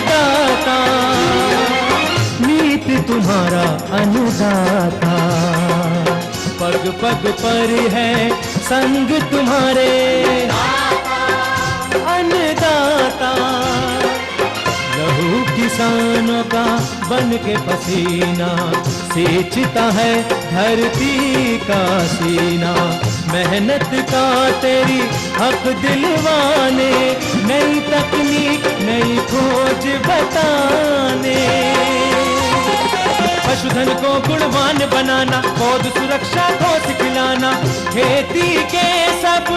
अन्नदाता, नीत तुम्हारा अन्नदाता। पग पग पर है संग तुम्हारे अन्नदाता। लहू किसानों का बन के पसीना, सींचता है धरती का सीना। मेहनत का तेरी हक दिलवाने, नई तकनीक नई खोज बताने। पशुधन को गुणवान बनाना, पौध सुरक्षा को सिखलाना, खेती के सब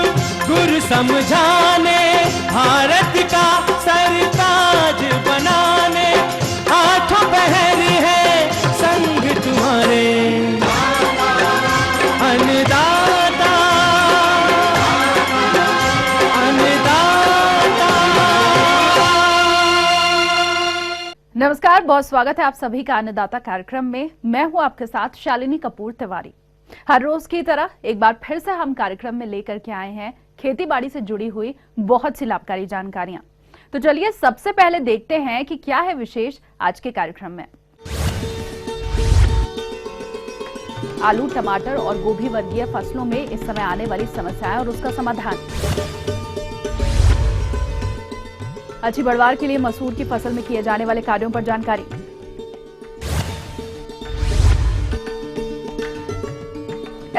गुर समझाने, भारत का सरताज बनाने। आठों पहर है संग तुम्हारे अन्नदाता, अन्नदाता। नमस्कार, बहुत स्वागत है आप सभी का अन्नदाता कार्यक्रम में। मैं हूं आपके साथ शालिनी कपूर तिवारी। हर रोज की तरह एक बार फिर से हम कार्यक्रम में लेकर के आए हैं खेती बाड़ी से जुड़ी हुई बहुत सी लाभकारी जानकारियां। तो चलिए सबसे पहले देखते हैं कि क्या है विशेष आज के कार्यक्रम में। आलू, टमाटर और गोभी वर्गीय फसलों में इस समय आने वाली समस्याएं और उसका समाधान। अच्छी पैदावार के लिए मसूर की फसल में किए जाने वाले कार्यों पर जानकारी।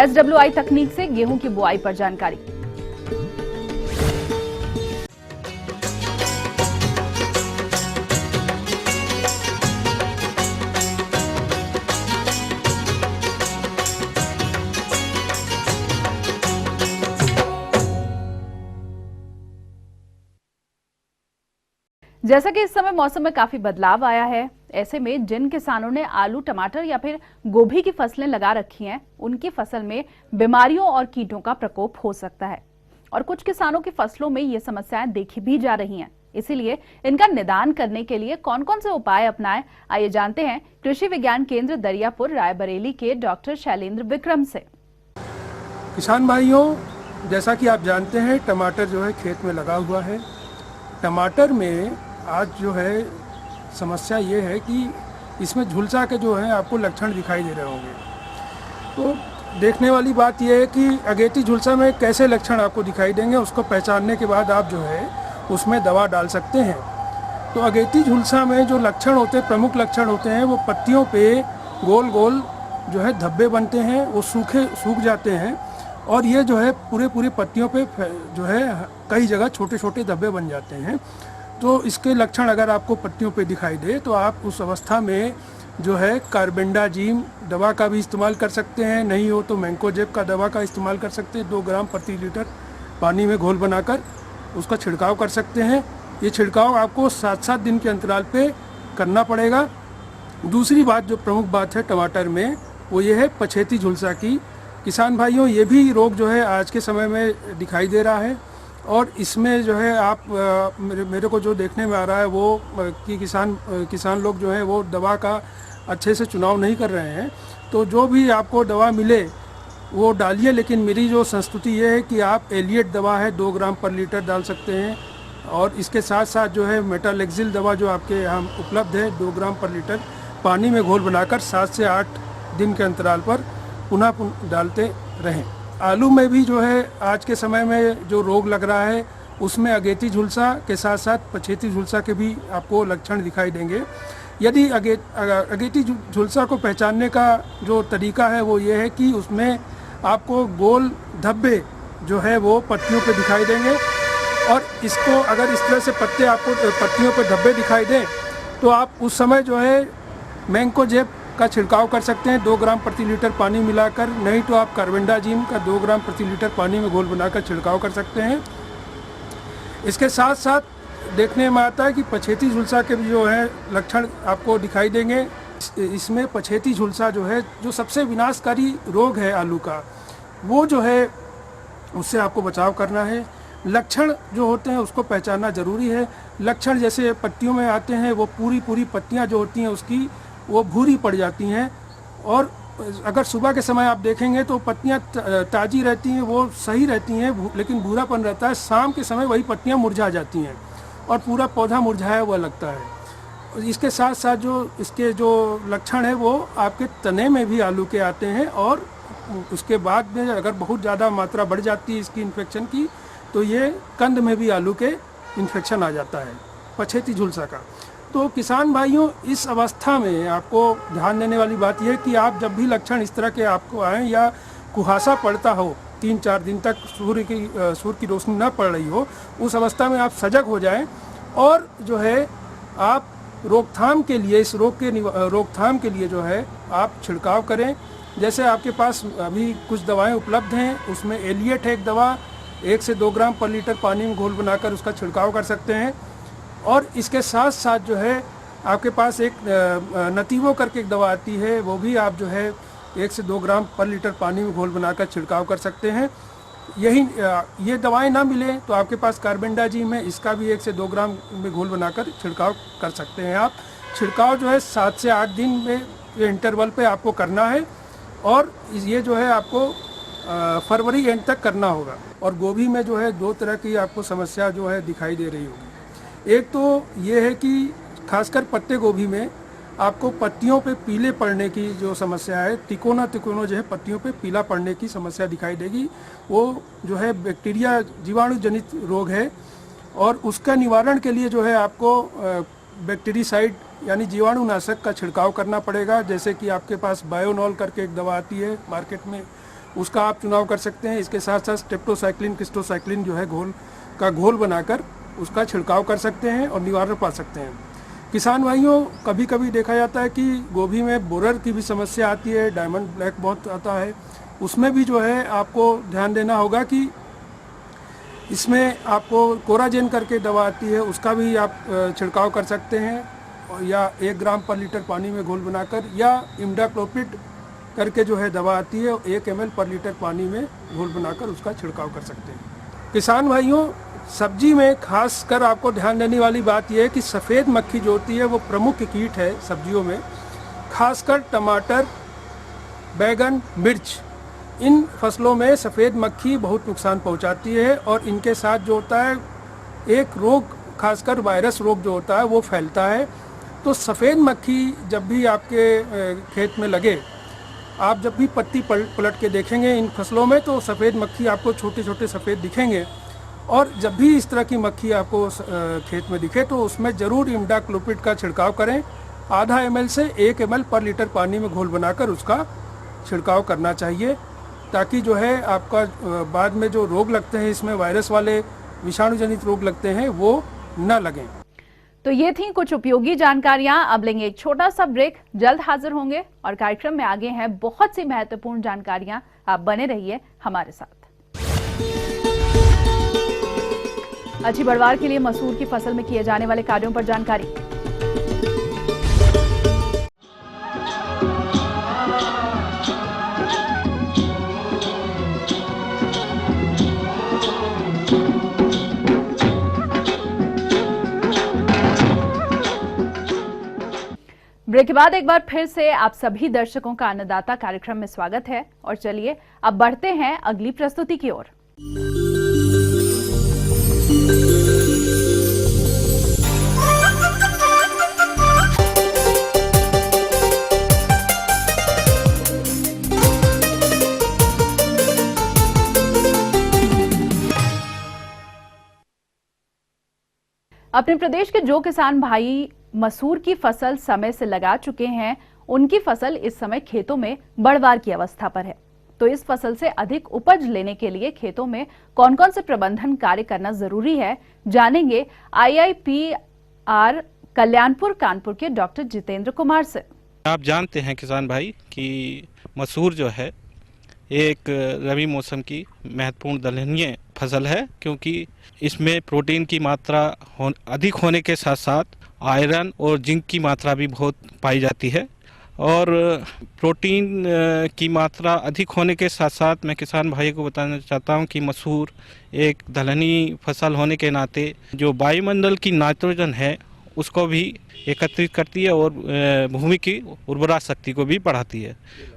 SWI तकनीक से गेहूं की बुआई पर जानकारी। जैसा कि इस समय मौसम में काफी बदलाव आया है, ऐसे में जिन किसानों ने आलू, टमाटर या फिर गोभी की फसलें लगा रखी हैं, उनकी फसल में बीमारियों और कीटों का प्रकोप हो सकता है और कुछ किसानों की फसलों में ये समस्याएं देखी भी जा रही हैं। इसीलिए इनका निदान करने के लिए कौन कौन से उपाय अपनाएं, आइए जानते हैं कृषि विज्ञान केंद्र दरियापुर रायबरेली के डॉक्टर शैलेंद्र विक्रम से। किसान भाइयों, जैसा कि आप जानते हैं, टमाटर जो है खेत में लगा हुआ है। टमाटर में आज जो है समस्या ये है कि इसमें झुलसा के जो है आपको लक्षण दिखाई दे रहे होंगे। तो देखने वाली बात यह है कि अगेती झुलसा में कैसे लक्षण आपको दिखाई देंगे, उसको पहचानने के बाद आप जो है उसमें दवा डाल सकते हैं। तो अगेती झुलसा में जो लक्षण होते हैं, प्रमुख लक्षण होते हैं, वो पत्तियों पे गोल गोल जो है धब्बे बनते हैं, वो सूख जाते हैं और ये जो है पूरी पत्तियों पे जो है कई जगह छोटे छोटे धब्बे बन जाते हैं। तो इसके लक्षण अगर आपको पत्तियों पे दिखाई दे तो आप उस अवस्था में जो है कार्बेंडाजिम दवा का भी इस्तेमाल कर सकते हैं, नहीं हो तो मैंकोजेब का दवा का इस्तेमाल कर सकते हैं। 2 ग्राम प्रति लीटर पानी में घोल बनाकर उसका छिड़काव कर सकते हैं। ये छिड़काव आपको 7-7 दिन के अंतराल पे करना पड़ेगा। दूसरी बात जो प्रमुख बात है टमाटर में, वो ये है पछेती झुलसा की। किसान भाइयों, ये भी रोग जो है आज के समय में दिखाई दे रहा है और इसमें जो है आप मेरे को जो देखने में आ रहा है वो कि किसान लोग जो है वो दवा का अच्छे से चुनाव नहीं कर रहे हैं। तो जो भी आपको दवा मिले वो डालिए, लेकिन मेरी जो संस्तुति ये है कि आप एलियट दवा है 2 ग्राम पर लीटर डाल सकते हैं और इसके साथ साथ जो है मेटालेक्सिल दवा जो आपके यहाँ उपलब्ध है 2 ग्राम पर लीटर पानी में घोल बनाकर 7 से 8 दिन के अंतराल पर पुनः डालते रहें। आलू में भी जो है आज के समय में जो रोग लग रहा है उसमें अगेती झुलसा के साथ साथ पछेती झुलसा के भी आपको लक्षण दिखाई देंगे। यदि अगेती झुलसा को पहचानने का जो तरीका है वो ये है कि उसमें आपको गोल धब्बे जो है वो पत्तियों पे दिखाई देंगे और इसको अगर इस तरह से पत्तियों पे धब्बे दिखाई दें तो आप उस समय जो है मैंकोजेब का छिड़काव कर सकते हैं 2 ग्राम प्रति लीटर पानी मिलाकर, नहीं तो आप कार्बेंडाजिम का 2 ग्राम प्रति लीटर पानी में घोल बनाकर छिड़काव कर सकते हैं। इसके साथ साथ देखने में आता है कि पछेती झुलसा के भी जो है लक्षण आपको दिखाई देंगे। इसमें पछेती झुलसा जो है, जो सबसे विनाशकारी रोग है आलू का, वो जो है उससे आपको बचाव करना है। लक्षण जो होते हैं उसको पहचानना ज़रूरी है। लक्षण जैसे पत्तियों में आते हैं, वो पूरी पत्तियाँ जो होती हैं उसकी वो भूरी पड़ जाती हैं और अगर सुबह के समय आप देखेंगे तो पत्तियां ताज़ी रहती हैं, वो सही रहती हैं, लेकिन भूरापन रहता है। शाम के समय वही पत्तियां मुरझा जाती हैं और पूरा पौधा मुरझाया हुआ लगता है। इसके साथ साथ जो इसके जो लक्षण है वो आपके तने में भी आलू के आते हैं, और उसके बाद में अगर बहुत ज़्यादा मात्रा बढ़ जाती है इसकी इन्फेक्शन की तो ये कंद में भी आलू के इन्फेक्शन आ जाता है, पछेती झुलसा का। तो किसान भाइयों, इस अवस्था में आपको ध्यान देने वाली बात यह है कि आप जब भी लक्षण इस तरह के आपको आए या कुहासा पड़ता हो, 3-4 दिन तक सूर्य की रोशनी न पड़ रही हो, उस अवस्था में आप सजग हो जाएं और जो है आप रोकथाम के लिए, इस रोग के रोकथाम के लिए जो है आप छिड़काव करें। जैसे आपके पास अभी कुछ दवाएं उपलब्ध हैं, उसमें एलिएट है एक दवा, 1 से 2 ग्राम पर लीटर पानी में घोल बनाकर उसका छिड़काव कर सकते हैं। और इसके साथ साथ जो है आपके पास एक नतीवो करके एक दवा आती है, वो भी आप जो है 1 से 2 ग्राम पर लीटर पानी में घोल बनाकर छिड़काव कर सकते हैं। ये दवाएं ना मिले तो आपके पास कार्बेंडाजिम है, इसका भी 1 से 2 ग्राम में घोल बनाकर छिड़काव कर सकते हैं आप। छिड़काव जो है 7 से 8 दिन में ये इंटरवल पे आपको करना है, और ये जो है आपको फरवरी एंड तक करना होगा। और गोभी में जो है 2 तरह की आपको समस्या जो है दिखाई दे रही होगी। एक तो ये है कि खासकर पत्ते गोभी में आपको पत्तियों पे पीले पड़ने की जो समस्या है, तिकोना जो है पत्तियों पे पीला पड़ने की समस्या दिखाई देगी। वो जो है बैक्टीरिया जीवाणु जनित रोग है, और उसका निवारण के लिए जो है आपको बैक्टीरिसाइड यानी जीवाणुनाशक का छिड़काव करना पड़ेगा। जैसे कि आपके पास बायोनॉल करके एक दवा आती है मार्केट में, उसका आप चुनाव कर सकते हैं। इसके साथ साथ स्टेप्टोसाइक्लिन, क्रिस्टोसाइक्लिन जो है घोल बनाकर उसका छिड़काव कर सकते हैं और निवारण पा सकते हैं। किसान भाइयों, कभी कभी देखा जाता है कि गोभी में बोरर की भी समस्या आती है, डायमंड ब्लैक बहुत आता है, उसमें भी जो है आपको ध्यान देना होगा कि इसमें आपको कोराजेन करके दवा आती है, उसका भी आप छिड़काव कर सकते हैं, या 1 ग्राम पर लीटर पानी में घोल बनाकर, या इम्डाक्लोपिड करके जो है दवा आती है, 1 ml पर लीटर पानी में घोल बनाकर उसका छिड़काव कर सकते हैं। किसान भाइयों, सब्जी में खास कर आपको ध्यान देने वाली बात यह है कि सफ़ेद मक्खी जो होती है वो प्रमुख कीट है सब्जियों में। खासकर टमाटर, बैगन, मिर्च, इन फसलों में सफ़ेद मक्खी बहुत नुकसान पहुंचाती है, और इनके साथ जो होता है एक रोग, खासकर वायरस रोग जो होता है वो फैलता है। तो सफ़ेद मक्खी जब भी आपके खेत में लगे, आप जब भी पत्ती पलट के देखेंगे इन फसलों में, तो सफ़ेद मक्खी आपको छोटे छोटे सफ़ेद दिखेंगे। और जब भी इस तरह की मक्खी आपको खेत में दिखे तो उसमें ज़रूर इम्डाक्लोपिड का छिड़काव करें। आधा ml से 1 ml पर लीटर पानी में घोल बनाकर उसका छिड़काव करना चाहिए, ताकि जो है आपका बाद में जो रोग लगते हैं, इसमें वायरस वाले विषाणु जनित रोग लगते हैं, वो न लगें। तो ये थी कुछ उपयोगी जानकारियां। अब लेंगे एक छोटा सा ब्रेक, जल्द हाजिर होंगे और कार्यक्रम में आगे हैं बहुत सी महत्वपूर्ण जानकारियां। आप बने रहिए हमारे साथ। अच्छी पैदावार के लिए मसूर की फसल में किए जाने वाले कार्यों पर जानकारी। ब्रेक के बाद एक बार फिर से आप सभी दर्शकों का अन्नदाता कार्यक्रम में स्वागत है, और चलिए अब बढ़ते हैं अगली प्रस्तुति की ओर। अपने प्रदेश के जो किसान भाई मसूर की फसल समय से लगा चुके हैं, उनकी फसल इस समय खेतों में बढ़वार की अवस्था पर है। तो इस फसल से अधिक उपज लेने के लिए खेतों में कौन कौन से प्रबंधन कार्य करना जरूरी है, जानेंगे IIPR कल्याणपुर कानपुर के डॉक्टर जितेंद्र कुमार से। आप जानते हैं किसान भाई कि मसूर जो है एक रबी मौसम की महत्वपूर्ण दलहनीय फसल है, क्योंकि इसमें प्रोटीन की मात्रा अधिक होने के साथ साथ आयरन और जिंक की मात्रा भी बहुत पाई जाती है। और प्रोटीन की मात्रा अधिक होने के साथ साथ मैं किसान भाई को बताना चाहता हूं कि मसूर एक दलहनी फसल होने के नाते जो वायुमंडल की नाइट्रोजन है उसको भी एकत्रित करती है और भूमि की उर्वरा शक्ति को भी बढ़ाती है।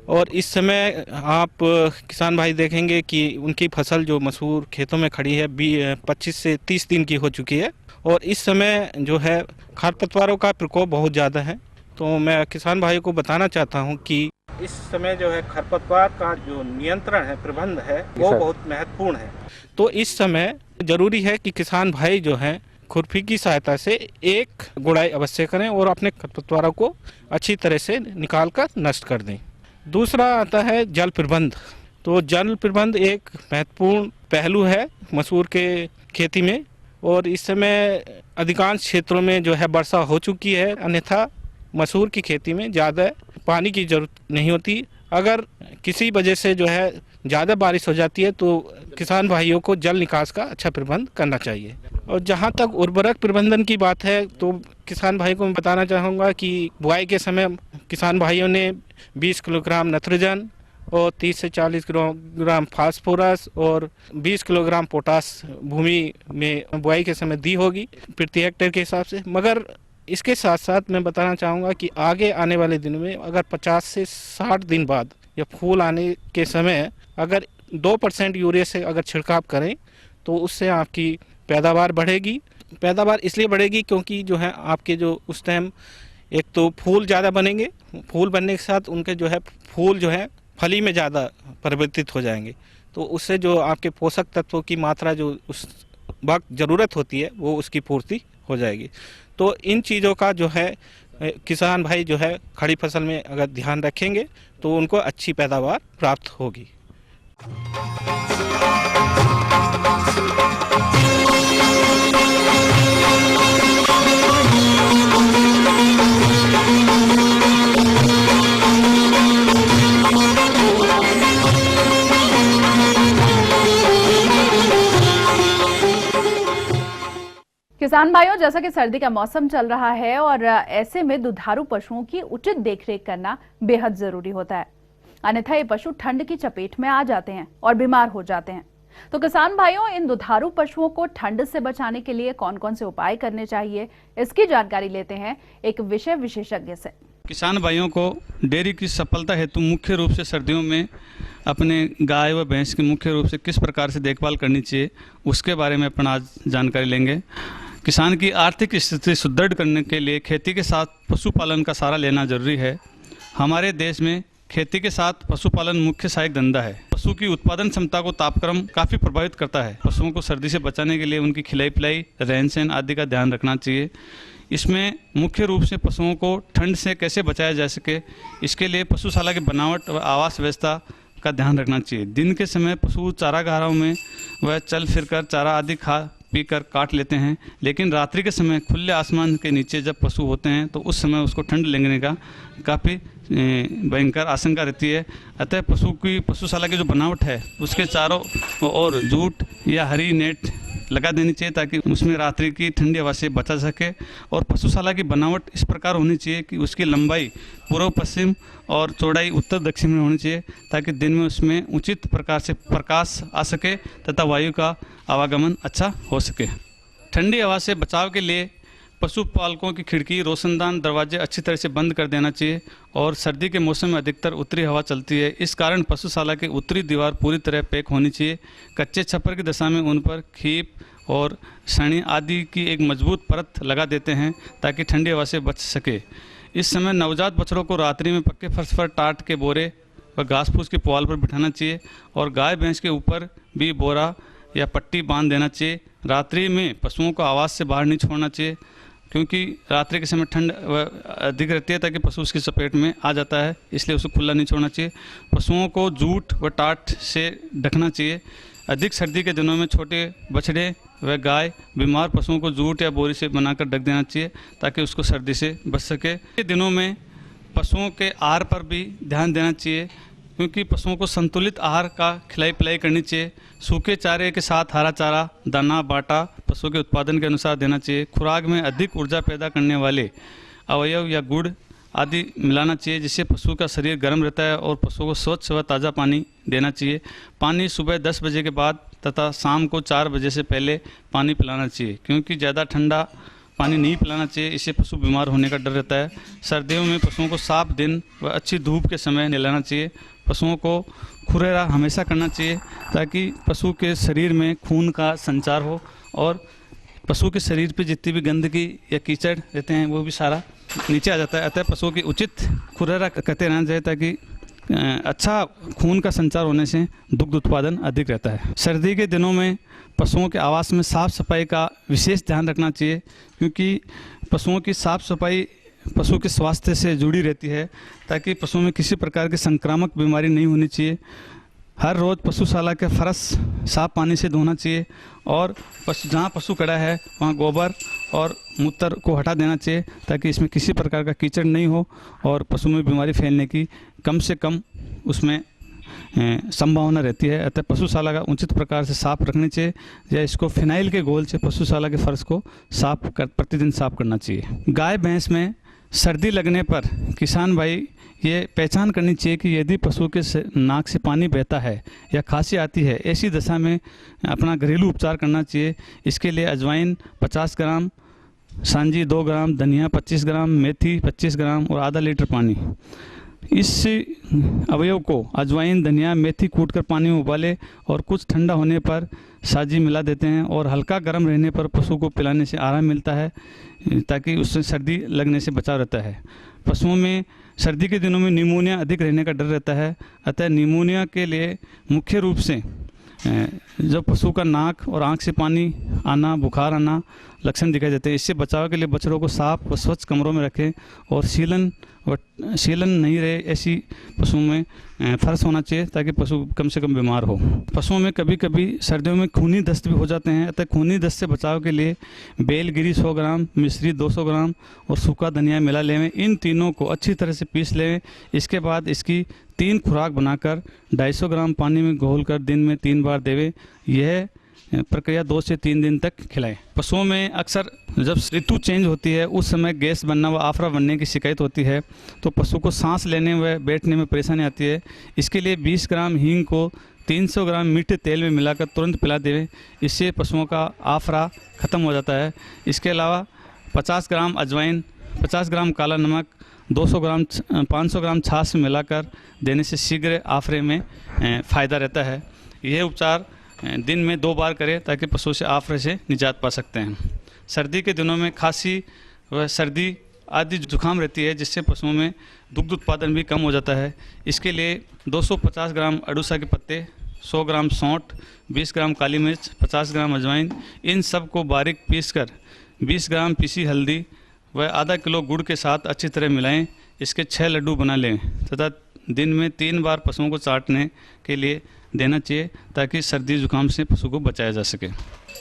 और इस समय आप किसान भाई देखेंगे कि उनकी फसल जो मसूर खेतों में खड़ी है 25 से 30 दिन की हो चुकी है, और इस समय जो है खरपतवारों का प्रकोप बहुत ज़्यादा है। तो मैं किसान भाइयों को बताना चाहता हूं कि इस समय जो है खरपतवार का जो नियंत्रण है, प्रबंध है, वो बहुत महत्वपूर्ण है। तो इस समय जरूरी है कि किसान भाई जो हैं खुरपी की सहायता से एक गुड़ाई अवश्य करें और अपने खरपतवारों को अच्छी तरह से निकाल कर नष्ट कर दें। दूसरा आता है जल प्रबंध। तो जल प्रबंध एक महत्वपूर्ण पहलू है मसूर के खेती में, और इस समय अधिकांश क्षेत्रों में जो है वर्षा हो चुकी है, अन्यथा मसूर की खेती में ज़्यादा पानी की जरूरत नहीं होती। अगर किसी वजह से जो है ज़्यादा बारिश हो जाती है तो किसान भाइयों को जल निकास का अच्छा प्रबंध करना चाहिए। और जहाँ तक उर्वरक प्रबंधन की बात है तो किसान भाई को मैं बताना चाहूँगा कि बुआई के समय किसान भाइयों ने 20 किलोग्राम नाइट्रोजन और 30 से 40 किलोग्राम फास्फोरस और 20 किलोग्राम पोटास भूमि में बुआई के समय दी होगी प्रति हेक्टेयर के हिसाब से। मगर इसके साथ साथ मैं बताना चाहूँगा कि आगे आने वाले दिनों में अगर 50 से 60 दिन बाद या फूल आने के समय अगर 2% यूरिया से अगर छिड़काव करें तो उससे आपकी पैदावार बढ़ेगी। पैदावार इसलिए बढ़ेगी क्योंकि जो है आपके जो उस टाइम एक तो फूल ज़्यादा बनेंगे, फूल बनने के साथ उनके जो है फूल जो है फली में ज़्यादा परिवर्तित हो जाएंगे, तो उससे जो आपके पोषक तत्वों की मात्रा जो उस वक्त ज़रूरत होती है वो उसकी पूर्ति हो जाएगी। तो इन चीज़ों का जो है किसान भाई जो है खड़ी फसल में अगर ध्यान रखेंगे तो उनको अच्छी पैदावार प्राप्त होगी। किसान भाइयों, जैसा कि सर्दी का मौसम चल रहा है और ऐसे में दुधारू पशुओं की उचित देखरेख करना बेहद जरूरी होता है, अन्यथा ये पशु ठंड की चपेट में आ जाते हैं और बीमार हो जाते हैं। तो किसान भाइयों, इन दुधारू पशुओं को ठंड से बचाने के लिए कौन कौन से उपाय करने चाहिए, इसकी जानकारी लेते हैं एक विषय विशेषज्ञ से। किसान भाइयों को डेयरी की सफलता हेतु मुख्य रूप से सर्दियों में अपने गाय व भैंस की मुख्य रूप से किस प्रकार से देखभाल करनी चाहिए उसके बारे में अपन आज जानकारी लेंगे। किसान की आर्थिक स्थिति सुदृढ़ करने के लिए खेती के साथ पशुपालन का सहारा लेना जरूरी है। हमारे देश में खेती के साथ पशुपालन मुख्य सहायक धंधा है। पशु की उत्पादन क्षमता को तापक्रम काफ़ी प्रभावित करता है। पशुओं को सर्दी से बचाने के लिए उनकी खिलाई पिलाई, रहन सहन आदि का ध्यान रखना चाहिए। इसमें मुख्य रूप से पशुओं को ठंड से कैसे बचाया जा सके, इसके लिए पशुशाला की बनावट व आवास व्यवस्था का ध्यान रखना चाहिए। दिन के समय पशु चारागाहों में वह चल फिरकर चारा आदि खा पी कर काट लेते हैं, लेकिन रात्रि के समय खुले आसमान के नीचे जब पशु होते हैं तो उस समय उसको ठंड लगने का काफ़ी भयंकर आशंका रहती है। अतः पशुशाला की जो बनावट है उसके चारों ओर जूट या हरी नेट लगा देनी चाहिए ताकि उसमें रात्रि की ठंडी हवा से बचा सके। और पशुशाला की बनावट इस प्रकार होनी चाहिए कि उसकी लंबाई पूर्व पश्चिम और चौड़ाई उत्तर दक्षिण में होनी चाहिए ताकि दिन में उसमें उचित प्रकार से प्रकाश आ सके तथा वायु का आवागमन अच्छा हो सके। ठंडी हवा से बचाव के लिए पशुपालकों की खिड़की, रोशनदान, दरवाजे अच्छी तरह से बंद कर देना चाहिए। और सर्दी के मौसम में अधिकतर उत्तरी हवा चलती है, इस कारण पशुशाला की उत्तरी दीवार पूरी तरह पैक होनी चाहिए। कच्चे छप्पर की दशा में उन पर खीप और सणी आदि की एक मजबूत परत लगा देते हैं ताकि ठंडी हवा से बच सके। इस समय नवजात बछड़ों को रात्रि में पक्के फर्श पर टाट के बोरे व घास फूस के पुआल पर बिठाना चाहिए और गाय भैंस के ऊपर भी बोरा या पट्टी बांध देना चाहिए। रात्रि में पशुओं को आवाज़ से बाहर नहीं छोड़ना चाहिए क्योंकि रात्रि के समय ठंड अधिक रहती है ताकि पशु उसकी चपेट में आ जाता है, इसलिए उसको खुला नहीं छोड़ना चाहिए। पशुओं को जूट व टाट से ढकना चाहिए। अधिक सर्दी के दिनों में छोटे बछड़े व गाय बीमार पशुओं को जूट या बोरी से बनाकर ढक देना चाहिए ताकि उसको सर्दी से बच सके। ये दिनों में पशुओं के आहार पर भी ध्यान देना चाहिए क्योंकि पशुओं को संतुलित आहार का खिलाई पिलाई करनी चाहिए। सूखे चारे के साथ हरा चारा, दाना, बाटा पशु के उत्पादन के अनुसार देना चाहिए। खुराक में अधिक ऊर्जा पैदा करने वाले अवयव या गुड़ आदि मिलाना चाहिए जिससे पशु का शरीर गर्म रहता है और पशु को स्वच्छ व ताज़ा पानी देना चाहिए। पानी सुबह 10 बजे के बाद तथा शाम को 4 बजे से पहले पानी पिलाना चाहिए क्योंकि ज़्यादा ठंडा पानी नहीं पिलाना चाहिए, इससे पशु बीमार होने का डर रहता है। सर्दियों में पशुओं को साफ दिन व अच्छी धूप के समय नहलाना चाहिए। पशुओं को खुरेरा हमेशा करना चाहिए ताकि पशु के शरीर में खून का संचार हो और पशु के शरीर पे जितनी भी गंदगी या कीचड़ रहते हैं वो भी सारा नीचे आ जाता है। अतः पशुओं की उचित खुराक करते रहना चाहिए ताकि अच्छा खून का संचार होने से दुग्ध उत्पादन अधिक रहता है। सर्दी के दिनों में पशुओं के आवास में साफ सफाई का विशेष ध्यान रखना चाहिए, क्योंकि पशुओं की साफ सफाई पशु के स्वास्थ्य से जुड़ी रहती है, ताकि पशुओं में किसी प्रकार की संक्रामक बीमारी नहीं होनी चाहिए। हर रोज़ पशुशाला के फर्श साफ पानी से धोना चाहिए और जहाँ पशु खड़ा है वहाँ गोबर और मूत्र को हटा देना चाहिए, ताकि इसमें किसी प्रकार का कीचड़ नहीं हो और पशु में बीमारी फैलने की कम से कम उसमें संभावना रहती है। अतः पशुशाला का उचित प्रकार से साफ रखनी चाहिए, या इसको फिनाइल के घोल से पशुशाला के फर्श को प्रतिदिन साफ करना चाहिए। गाय भैंस में सर्दी लगने पर किसान भाई ये पहचान करनी चाहिए कि यदि पशु के नाक से पानी बहता है या खांसी आती है, ऐसी दशा में अपना घरेलू उपचार करना चाहिए। इसके लिए अजवाइन 50 ग्राम, सांजी 2 ग्राम, धनिया 25 ग्राम, मेथी 25 ग्राम और आधा लीटर पानी। इस अवयव को अजवाइन, धनिया, मेथी कूटकर पानी में उबाले और कुछ ठंडा होने पर साजी मिला देते हैं और हल्का गर्म रहने पर पशु को पिलाने से आराम मिलता है, ताकि उससे सर्दी लगने से बचाव रहता है। पशुओं में सर्दी के दिनों में निमोनिया अधिक रहने का डर रहता है। अतः निमोनिया के लिए मुख्य रूप से जब पशु का नाक और आंख से पानी आना, बुखार आना लक्षण दिखाई देते हैं। इससे बचाव के लिए बछड़ों को साफ व स्वच्छ कमरों में रखें और सीलन नहीं रहे ऐसी पशुओं में फर्श होना चाहिए, ताकि पशु कम से कम बीमार हो। पशुओं में कभी कभी सर्दियों में खूनी दस्त भी हो जाते हैं। अतः खूनी दस्त से बचाव के लिए बेलगिरी 100 ग्राम, मिश्री 200 ग्राम और सूखा धनिया मिला लें। इन तीनों को अच्छी तरह से पीस लें। इसके बाद इसकी 3 खुराक बनाकर 250 ग्राम पानी में घोलकर दिन में 3 बार देवें। यह प्रक्रिया 2 से 3 दिन तक खिलाएं। पशुओं में अक्सर जब ऋतु चेंज होती है उस समय गैस बनना व आफरा बनने की शिकायत होती है, तो पशु को सांस लेने व बैठने में परेशानी आती है। इसके लिए 20 ग्राम हींग को 300 ग्राम मीठे तेल में मिलाकर तुरंत पिला देवें। इससे पशुओं का आफरा ख़त्म हो जाता है। इसके अलावा 50 ग्राम अजवाइन, 50 ग्राम काला नमक, 500 ग्राम छाछ में मिलाकर देने से शीघ्र आफरे में फ़ायदा रहता है। यह उपचार दिन में 2 बार करें, ताकि पशु से आफरे से निजात पा सकते हैं। सर्दी के दिनों में खांसी व सर्दी आदि जुकाम रहती है, जिससे पशुओं में दुग्ध उत्पादन भी कम हो जाता है। इसके लिए 250 ग्राम अड़ूसा के पत्ते, 100 ग्राम सौंठ, 20 ग्राम काली मिर्च, 50 ग्राम अजवाइन, इन सब को बारीक पीसकर 20 ग्राम पीसी हल्दी व आधा किलो गुड़ के साथ अच्छी तरह मिलाएं। इसके 6 लड्डू बना लें तथा दिन में 3 बार पशुओं को चाटने के लिए देना चाहिए, ताकि सर्दी जुकाम से पशु को बचाया जा सके।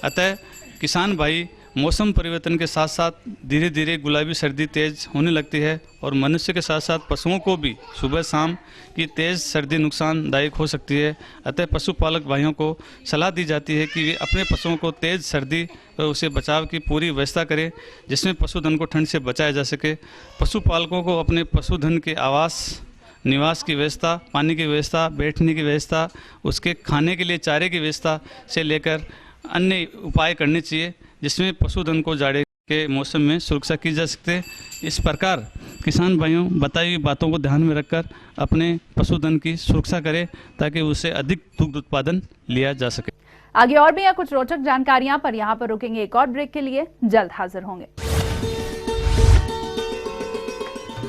अतः किसान भाई, मौसम परिवर्तन के साथ साथ धीरे धीरे गुलाबी सर्दी तेज़ होने लगती है और मनुष्य के साथ साथ पशुओं को भी सुबह शाम की तेज़ सर्दी नुकसानदायक हो सकती है। अतः पशुपालक भाइयों को सलाह दी जाती है कि वे अपने पशुओं को तेज़ सर्दी व उसे बचाव की पूरी व्यवस्था करें, जिसमें पशुधन को ठंड से बचाया जा सके। पशुपालकों को अपने पशुधन के आवास, निवास की व्यवस्था, पानी की व्यवस्था, बैठने की व्यवस्था, उसके खाने के लिए चारे की व्यवस्था से लेकर अन्य उपाय करने चाहिए, जिसमें पशुधन को जाड़े के मौसम में सुरक्षा की जा सकती है। इस प्रकार किसान भाइयों बताई हुई बातों को ध्यान में रखकर अपने पशुधन की सुरक्षा करें, ताकि उससे अधिक दुग्ध उत्पादन लिया जा सके। आगे और भी कुछ रोचक जानकारियां, पर यहाँ पर रुकेंगे एक और ब्रेक के लिए। जल्द हाजिर होंगे।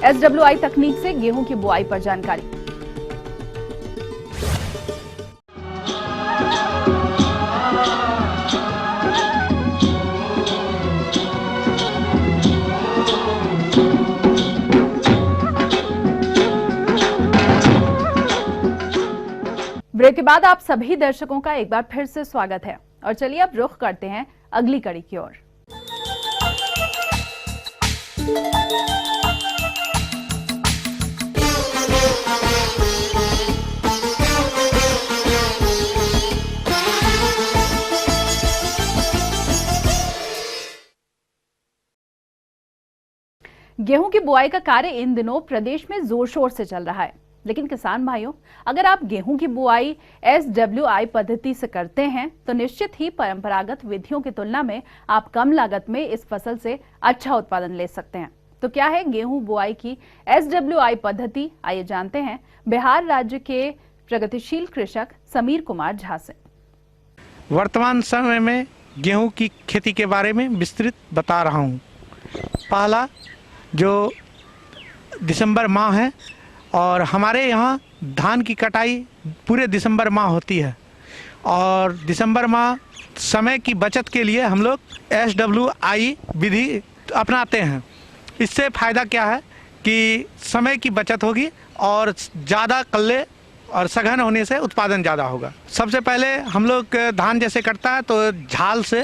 SWI तकनीक से गेहूं की बुआई पर जानकारी। ब्रेक के बाद आप सभी दर्शकों का एक बार फिर से स्वागत है और चलिए अब रुख करते हैं अगली कड़ी की ओर। गेहूं की बुआई का कार्य इन दिनों प्रदेश में जोर शोर से चल रहा है, लेकिन किसान भाइयों, अगर आप गेहूं की बुआई SWI पद्धति से करते हैं तो निश्चित ही परंपरागत विधियों की तुलना में आप कम लागत में इस फसल से अच्छा उत्पादन ले सकते हैं। तो क्या है गेहूं बुआई की SWI पद्धति, आइए जानते हैं बिहार राज्य के प्रगतिशील कृषक समीर कुमार झा से। वर्तमान समय में गेहूं की खेती के बारे में विस्तृत बता रहा हूं। पहला जो दिसंबर माह है और हमारे यहाँ धान की कटाई पूरे दिसंबर माह होती है और दिसंबर माह समय की बचत के लिए हम लोग SWI विधि अपनाते हैं। इससे फ़ायदा क्या है कि समय की बचत होगी और ज़्यादा कल्ले और सघन होने से उत्पादन ज़्यादा होगा। सबसे पहले हम लोग धान जैसे कटता है तो झाल से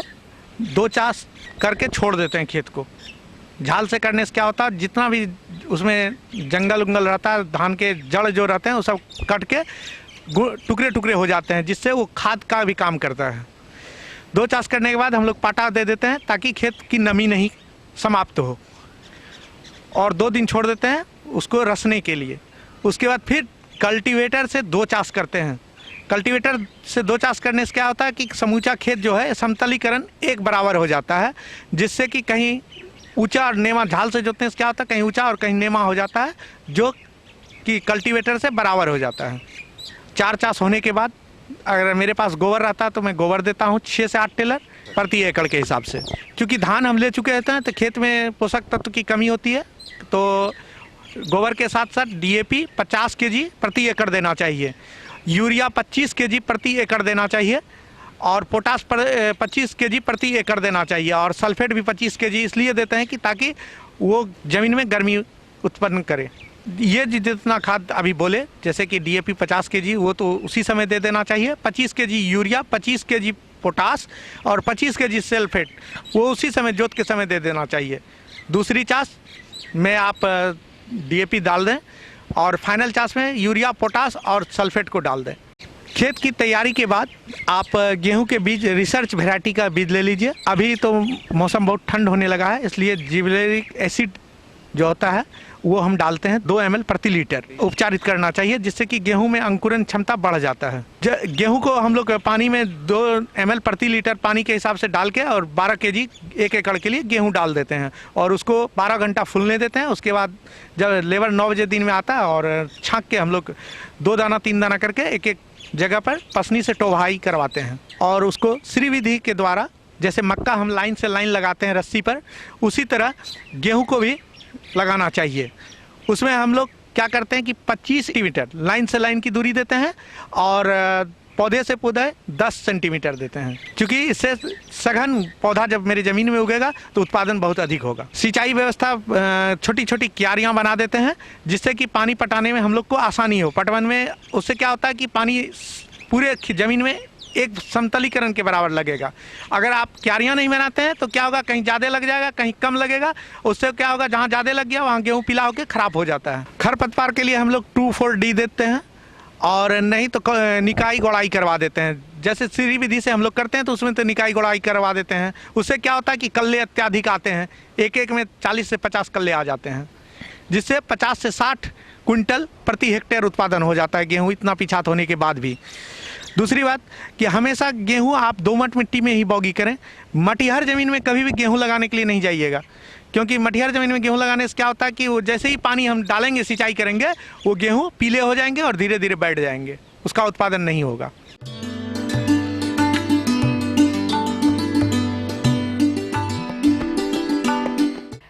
2 चास करके छोड़ देते हैं खेत को। झाल से करने से क्या होता है, जितना भी उसमें जंगल उंगल रहता है, धान के जड़ जो रहते हैं वो सब कट के टुकड़े टुकड़े हो जाते हैं, जिससे वो खाद का भी काम करता है। 2 चास करने के बाद हम लोग पाटा दे देते हैं ताकि खेत की नमी नहीं समाप्त हो और 2 दिन छोड़ देते हैं उसको रसने के लिए। उसके बाद फिर कल्टीवेटर से 2 चास करते हैं। कल्टीवेटर से 2 चास करने से क्या होता है कि समूचा खेत जो है समतलीकरण एक बराबर हो जाता है, जिससे कि कहीं ऊंचा और नेमा झाल से जोतने से क्या होता है कहीं ऊंचा और कहीं नेमा हो जाता है, जो कि कल्टीवेटर से बराबर हो जाता है। 4 चास होने के बाद अगर मेरे पास गोबर रहता है तो मैं गोबर देता हूँ 6 से 8 टेलर प्रति एकड़ के हिसाब से। क्योंकि धान हम ले चुके रहते हैं तो खेत में पोषक तत्व की कमी होती है, तो गोबर के साथ साथ DAP 50 kg प्रति एकड़ देना चाहिए, यूरिया 25 kg प्रति एकड़ देना चाहिए और पोटास 25 kg प्रति एकड़ देना चाहिए और सल्फेट भी 25 kg इसलिए देते हैं कि ताकि वो ज़मीन में गर्मी उत्पन्न करे। ये जितना खाद अभी बोले जैसे कि DAP 50 kg वो तो उसी समय दे देना चाहिए, 25 kg यूरिया, 25 kg पोटास और 25 kg सल्फेट वो उसी समय जोत के समय दे देना चाहिए। दूसरी चास में आप DAP डाल दें और फाइनल चास में यूरिया, पोटास और सल्फेट को डाल दें। खेत की तैयारी के बाद आप गेहूं के बीज रिसर्च वैरायटी का बीज ले लीजिए। अभी तो मौसम बहुत ठंड होने लगा है, इसलिए जिबरेलिक एसिड जो होता है वो हम डालते हैं 2 ml प्रति लीटर। उपचारित करना चाहिए जिससे कि गेहूं में अंकुरन क्षमता बढ़ जाता है। गेहूं को हम लोग पानी में 2 ml प्रति लीटर पानी के हिसाब से डाल के और 12 kg 1 एकड़ के लिए गेहूं डाल देते हैं और उसको 12 घंटा फूलने देते हैं। उसके बाद जब लेबर 9 बजे दिन में आता है और छाँक के हम लोग 2 दाना 3 दाना करके एक एक जगह पर पसनी से टोभाई करवाते हैं और उसको श्री विधि के द्वारा, जैसे मक्का हम लाइन से लाइन लगाते हैं रस्सी पर, उसी तरह गेहूं को भी लगाना चाहिए। उसमें हम लोग क्या करते हैं कि 25 सेंटीमीटर लाइन से लाइन की दूरी देते हैं और पौधे से पौधे 10 सेंटीमीटर देते हैं, क्योंकि इससे सघन पौधा जब मेरी ज़मीन में उगेगा तो उत्पादन बहुत अधिक होगा। सिंचाई व्यवस्था छोटी छोटी क्यारियाँ बना देते हैं जिससे कि पानी पटाने में हम लोग को आसानी हो। पटवन में उससे क्या होता है कि पानी पूरे ज़मीन में एक समतलीकरण के बराबर लगेगा। अगर आप क्यारियाँ नहीं बनाते हैं तो क्या होगा, कहीं ज़्यादा लग जाएगा, कहीं कम लगेगा। उससे क्या होगा, जहाँ ज़्यादा लग गया वहाँ गेहूँ पीला होकर ख़राब हो जाता है। खरपतवार के लिए हम लोग 2,4-D देते हैं और नहीं तो निकाई गोड़ाई करवा देते हैं। जैसे श्री विधि से हम लोग करते हैं तो उसमें तो निकाई गोड़ाई करवा देते हैं। उससे क्या होता है कि कल्ले अत्याधिक आते हैं, एक एक में 40 से 50 कल्ले आ जाते हैं, जिससे 50 से 60 क्विंटल प्रति हेक्टेयर उत्पादन हो जाता है गेहूँ इतना पिछात होने के बाद भी। दूसरी बात कि हमेशा गेहूं आप दोमट मिट्टी में ही बोगी करें। मटिहर ज़मीन में कभी भी गेहूं लगाने के लिए नहीं जाइएगा, क्योंकि मटिहर ज़मीन में गेहूं लगाने से क्या होता है कि वो जैसे ही पानी हम डालेंगे, सिंचाई करेंगे, वो गेहूं पीले हो जाएंगे और धीरे धीरे बैठ जाएंगे, उसका उत्पादन नहीं होगा।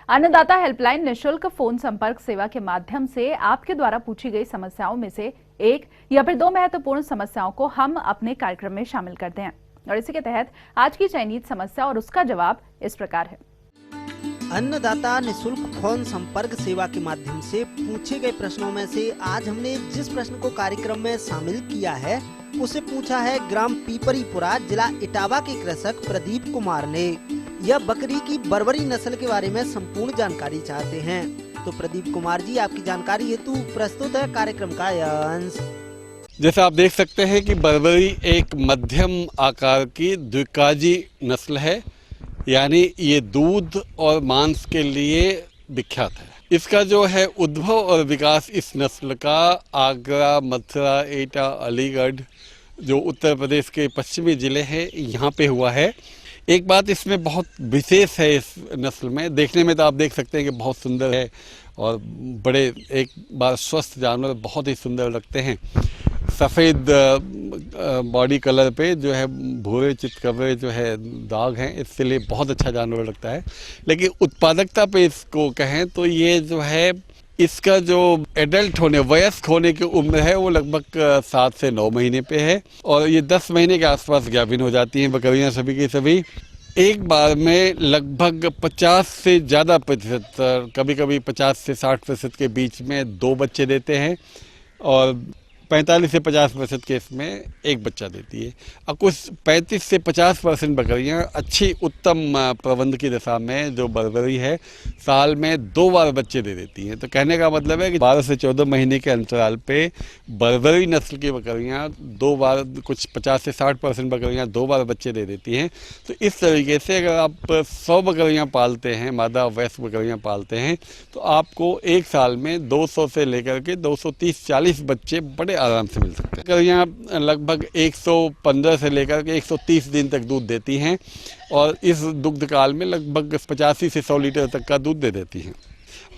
अन्नदाता हेल्पलाइन निशुल्क फोन संपर्क सेवा के माध्यम से आपके द्वारा पूछी गई समस्याओं में से एक या फिर 2 महत्वपूर्ण समस्याओं को हम अपने कार्यक्रम में शामिल करते हैं और इसी के तहत आज की चयनित समस्या और उसका जवाब इस प्रकार है। अन्नदाता निशुल्क फोन संपर्क सेवा के माध्यम से पूछे गए प्रश्नों में से आज हमने जिस प्रश्न को कार्यक्रम में शामिल किया है उसे पूछा है ग्राम पीपरीपुरा, जिला इटावा के कृषक प्रदीप कुमार ने। यह बकरी की बर्बरी नस्ल के बारे में संपूर्ण जानकारी चाहते हैं। तो प्रदीप कुमार जी, आपकी जानकारी हेतु प्रस्तुत है कार्यक्रम का यह अंश। जैसे आप देख सकते हैं कि बर्बरी एक मध्यम आकार की द्विकाजी नस्ल है, यानी ये दूध और मांस के लिए विख्यात है। इसका जो है उद्भव और विकास इस नस्ल का आगरा, मथुरा, एटा, अलीगढ़ जो उत्तर प्रदेश के पश्चिमी जिले हैं यहाँ पे हुआ है। एक बात इसमें बहुत विशेष है, इस नस्ल में देखने में तो आप देख सकते हैं कि बहुत सुंदर है और बड़े एक बार स्वस्थ जानवर बहुत ही सुंदर लगते हैं। सफ़ेद बॉडी कलर पे जो है भूरे चितकबरे जो है दाग हैं, इसके लिए बहुत अच्छा जानवर लगता है। लेकिन उत्पादकता पे इसको कहें तो ये जो है इसका जो एडल्ट होने वयस्क होने की उम्र है वो लगभग 7 से 9 महीने पे है और ये 10 महीने के आसपास गाभिन हो जाती हैं बकरियां सभी की सभी। एक बार में लगभग 50 से ज़्यादा प्रतिशत, कभी कभी 50 से 60% के बीच में 2 बच्चे देते हैं और 45 से 50% केस में 1 बच्चा देती है। और कुछ 35 से 50% बकरियां अच्छी उत्तम प्रबंध की दशा में जो बर्बरी है साल में 2 बार बच्चे दे देती हैं। तो कहने का मतलब है कि 12 से 14 महीने के अंतराल पे बर्बरी नस्ल की बकरियां 2 बार, कुछ 50 से 60% बकरियां 2 बार बच्चे दे देती हैं। तो इस तरीके से अगर आप 100 बकरियां पालते हैं, मादा वयस्क बकरियां पालते हैं, तो आपको एक साल में 200 से लेकर के 230-40 बच्चे बड़े आराम से मिल सकते हैं। बकरियां लगभग 115 से लेकर के 130 दिन तक दूध देती हैं और इस दुग्ध काल में लगभग 85 से 100 लीटर तक का दूध दे देती हैं।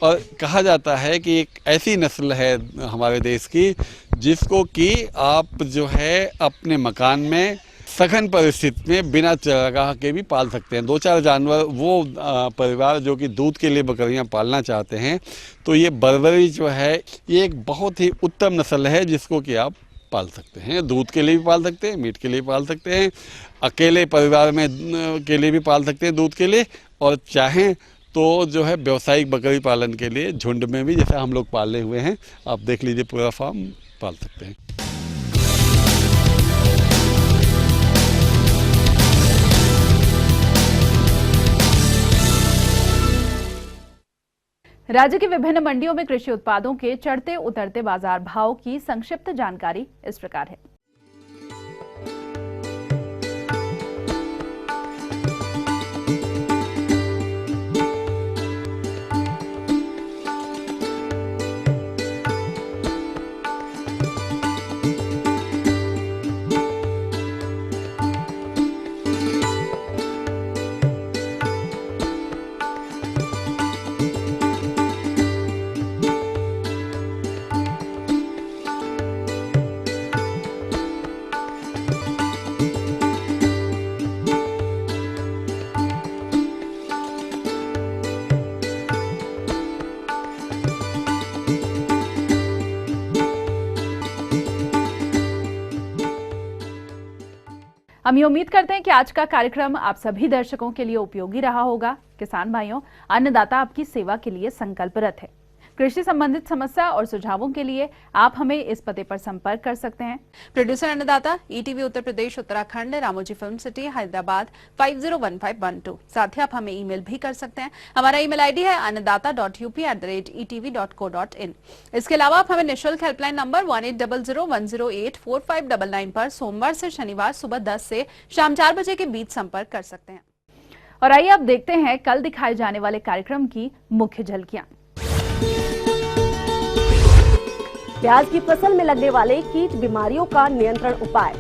और कहा जाता है कि एक ऐसी नस्ल है हमारे देश की जिसको कि आप जो है अपने मकान में सघन परिस्थिति में बिना चरागाह के भी पाल सकते हैं। 2-4 जानवर वो परिवार जो कि दूध के लिए बकरियां पालना चाहते हैं, तो ये बर्बरी जो है ये एक बहुत ही उत्तम नस्ल है जिसको कि आप पाल सकते हैं। दूध के लिए भी पाल सकते हैं, मीट के लिए भी पाल सकते हैं, अकेले परिवार में के लिए भी पाल सकते हैं दूध के लिए, और चाहें तो जो है व्यावसायिक बकरी पालन के लिए झुंड में भी, जैसे हम लोग पाले हुए हैं, आप देख लीजिए पूरा फार्म पाल सकते हैं। राज्य की विभिन्न मंडियों में कृषि उत्पादों के चढ़ते उतरते बाजार भाव की संक्षिप्त जानकारी इस प्रकार है। हम ये उम्मीद करते हैं कि आज का कार्यक्रम आप सभी दर्शकों के लिए उपयोगी रहा होगा। किसान भाइयों, अन्नदाता आपकी सेवा के लिए संकल्परत है। कृषि संबंधित समस्या और सुझावों के लिए आप हमें इस पते पर संपर्क कर सकते हैं। प्रोड्यूसर अन्नदाता, ETV Uttar Pradesh Uttarakhand, Ramoji film city, Hyderabad 501512। साथ ही आप हमें ईमेल भी कर सकते हैं। हमारा ईमेल आईडी है annadaata.up@etv.co.in। इसके अलावा आप हमें निःशुल्क हेल्पलाइन नंबर 180010845999 पर सोमवार से शनिवार सुबह 10 से शाम 4 बजे के बीच संपर्क कर सकते हैं। और आइए अब देखते हैं कल दिखाए जाने वाले कार्यक्रम की मुख्य झलकियां। प्याज की फसल में लगने वाले कीट बीमारियों का नियंत्रण उपाय।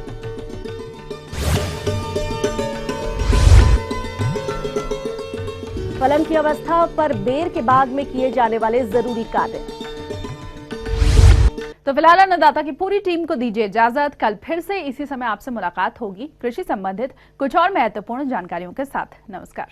फलन की अवस्था पर बेर के बाग में किए जाने वाले जरूरी कार्य। तो फिलहाल अन्नदाता की पूरी टीम को दीजिए इजाजत। कल फिर से इसी समय आपसे मुलाकात होगी कृषि संबंधित कुछ और महत्वपूर्ण जानकारियों के साथ। नमस्कार।